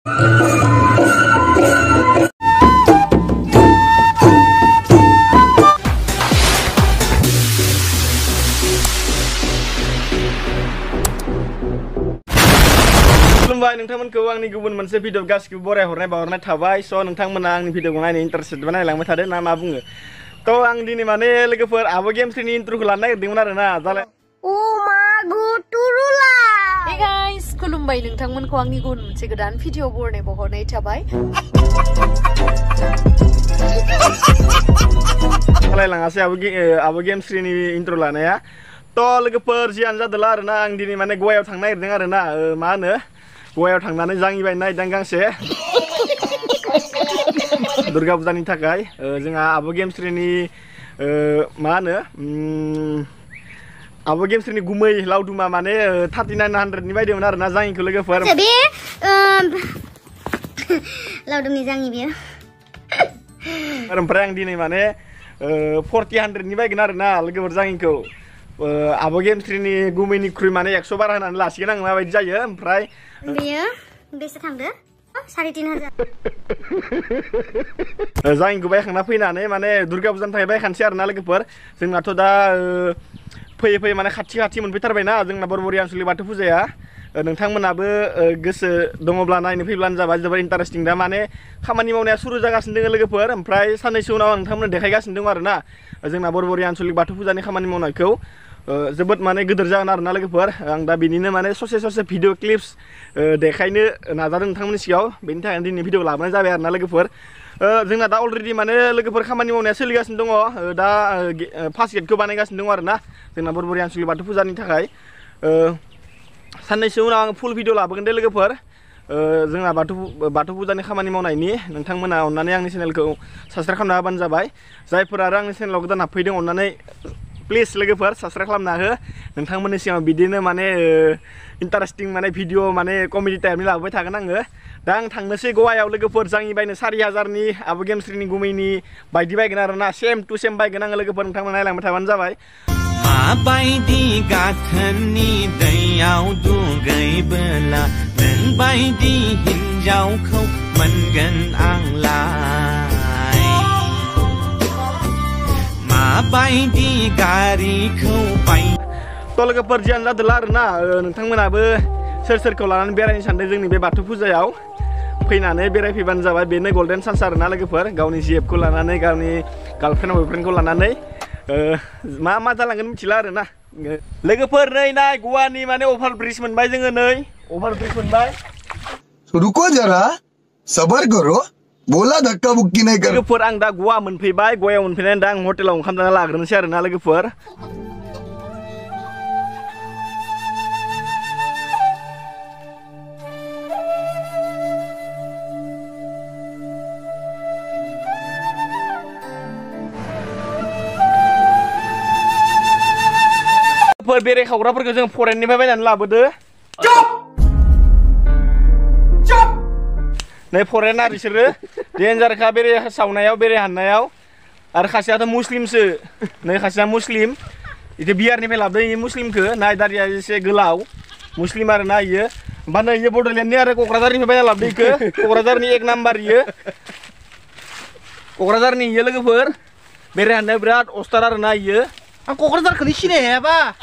खुलुमबाय नोंथांमोनखौ आंनि गुबुन मोनसे भिडिअ गासिबो बरायहरनाय बावहरनाय थाबाय। स' नोंथांमोना आंनि भिडिअखौ नायनो इन्टारेस्टेडबा नायलांबाय थादो ना मा बुङो। थ' आं दिनै माने लोगोफोर आब' गेम्सनि इन्ट्र'खौ लानो नागिरदोंमोन आरोना दालाय। Hey guys, खुलुमबाय नोंथांमोनखौ आंनि गुबुन मोनसे गोदान भिडिअ बरायनाय बावहरनाय थाबाय। खालायलाङासै आब' गेम्सनि इन्ट्र' लानाया। थ' लोगोफोर जियानो जादोंला आरोना आं दिनै माने गवायाव थांनो नागिरदों आरोना मा होनो गवायाव थांनानै जाङिबाय नायदों गांसे दुर्गा फुजानि थाखाय जोंहा आब' गेम्सनि मा होनो आब' गेम्सनि गुमै लावदुमा माने 3900नि बायदोंमोन आरोना जाङिखौ लोगोफोर। बे लावदुमनि जाङि बियो। ओमफ्राय आं दिनै माने 4000नि बायगोन आरोना लोगोफोर जाङिखौ। आब' गेम्सनि गुमैनिख्रुइ माने 100 बारा होनानै लासिगोन आं माबायदि जायो। ओमफ्राय बेयो बेसे थांदो 3500 जाङिखौ बायखांना फैनानै माने दुर्गा फुजानि थाखाय बायखानोसै आरोना लोगोफोर। जोंनाथ' दा फैयै फैयै माने खाथि मोनफैथारबायना जोंना बरबरि आनसलिक बाथौ फुजाया। नोंथांमोनाबो गोसो दङब्ला नायनो फैब्लानो जाबाय, जोबोर इन्टारेस्टिं। दा माने खामानि मावनाया सुरु जागासिनो दङ लोगोफोर। ओमफ्राय साननैसो उनाव आं नोंथांमोननो देखायगासिनो दं आरोना जोंना बरबरि आनसलिक बाथौ फुजानि खामानि मावनायखौ। जोबोद माने गिदिर जागोन आरोना लोगोफोर। आं दा बिनिनो माने ससे भिडिअ क्लिप्स देखायनो नाजादों नोंथांमोननि सिगाङाव। बेनि थाखायनो दिनै भिडिअ लाबोनाय जाबाय आरोना लोगोफोर। जोंना दा अलरेडि माने लोगोफोर खामानि मावनाया सोलिगासिनो दङ। दा फार्स्ट गेटखौ बानायगासिनो दङ आरोना जोंना बरबरि आनसलिक बाथौ फुजानि थाखाय। साननैसो उनाव आं फुल भिडिअ लाबोगोन दे लोगोफोर जोंना बाथौ फुजानि खामानि मावनायनि। नोंथांमोना अननानै आंनि चेनेलखौ साबस्क्राइब खालामना होबानो जाबाय। जायफोरा आरो आंनि चेनेलाव गोदान हाबफैदों अननानै प्लिज लोगोफोर साबस्क्राइब खालामना हो। नोंथांमोननि सिगाङाव बिदिनो माने इन्टारेस्टिं माने भिडिअ माने कमेडि टाइपनि लाबोबाय थागोन आङो। दा आं थांनोसै गवायाव लोगोफोर जाङि बायनो 4000नि आब' गेम्सनि गुमैनि बायदि बायगोन आरोना सेम टु सेम बायगोन आङो लोगोफोर। नोंथांमोना नायलांबाय थाबानो जाबाय। माबायदि गाथोननि दैयाव दुगैबोला नोंबायदि हिन्जावखौ मोनगोन आंलाय, माबायदि गारिखौ बाय। थ' लोगोफोर जियानो जादोंला आरोना नोंथांमोनाबो सोरखौ लानानै बेरायनो सानदों जोंनि बे बाथौ फुजायाव फैनानै बेरायफैबानो जाबाय। बेनो गल्डेन चान्स आरोना लोगोफोर गावनि जिएफखौ लानानै गावनि गार्लफ्रेन्ड बयफ्रेन्डखौ लानानै मा जालांगोन मिथिला आरोना लोगोफोर। नै नाय गवानि माने अभार ब्रिज मोनबाय जोङो, नै अभार ब्रिज मोनबाय। रुको जरा सबर करो बोला धक्का बुक्की नहीं कर। लोगोफोर आं दा गवा मोनफैबाय। गवायाव मोनफैनानै दा आं हटेलाव ओंखाम जाना लाग्रोनोसै आरोना लोगोफोर। बेरे खावग्राफोरखौ जों फरेननिफ्राय बायनानै लाबोदो। नै फरेनार बिसोरो डेन्जारखा बेरे सावनायाव बेरे हाननायाव। आरो खासेयाथ' मुस्लिमसो, नै खासेया मुस्लिम। इदि बिहारनिफ्राय लाबोदों इयो मुस्लिमखौ। नाय दारिया एसे गोलाव मुस्लिम आरोना इयो। ओमफ्राय नै इयो बड'लेण्डनि आरो क'क्राझारनिफ्राय बायना लाबोदों इखो। क'क्राझारनि 1 नाम्बार इयो, क'क्राझारनि इयो लोगोफोर। बेरे हाननायाव बिराद अस्टार आरोना इयो। आं क'क्राझारखौनो सिनायाबा।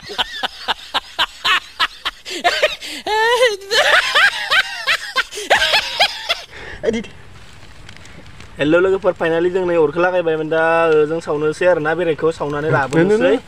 हेल' लोगोफोर फाइनालि जों नै अरखौ लागायबायमोन। दा जों सावनोसै आरोना बेरेखौ सावनानै लाबोनोसै।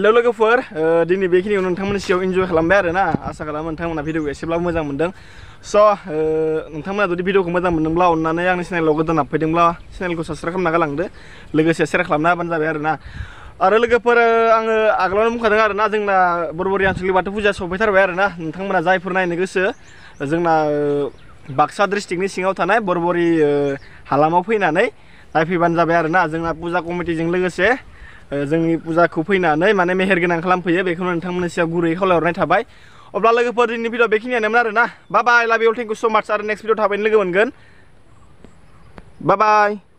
हेल' लोगोफोर दिनै बेखिनियाव नोंथांमोननि सिगाङाव इन्जय खालामबाय आरो ना आसा खालामो नोंथांमोना भिडिअखौ एसेब्लाबो मोजां मोनदों स' नोंथांमोना जुदि भिडिअखौ मोजां मोनदोंब्ला अननानै आंनि चेनेलाव गोदान हाबफैदोंब्ला चेनेलखौ साबस्क्राइब खालामना गालांदो लोगोसे शेयार खालामना होबानो जाबाय आरो ना आरो लोगोफोर आङो आगोलावनो बुंखादों आरो ना जोंना बरबरि आनसलिक बाथौ फुजा सफैथारबाय आरो ना नोंथांमोना जायफोर नायनो गोसो जोंना बाक्सा डिस्ट्रिक्टनि सिङाव थानाय बरबरि हालामाव फैनानै नायफैबानो जाबाय आरो ना जोंना फुजा कमिटिजों लोगोसे जोंनि फुजाखौ फैनानै माने मेहेरगोनां खालामफैयो बेखौनो नोंथांमोननि सायाव गुरैयै खावलायहरनाय थाबाय अब्ला लोगोफोर दिनैनि भिडिअ बेखिनियानोमोन आरो ना बाय बाय लाभ इउ थेंक इउ स' माच आरो नेक्स्ट भिडिअ थाबैनो लोगो मोनगोन बाय बाय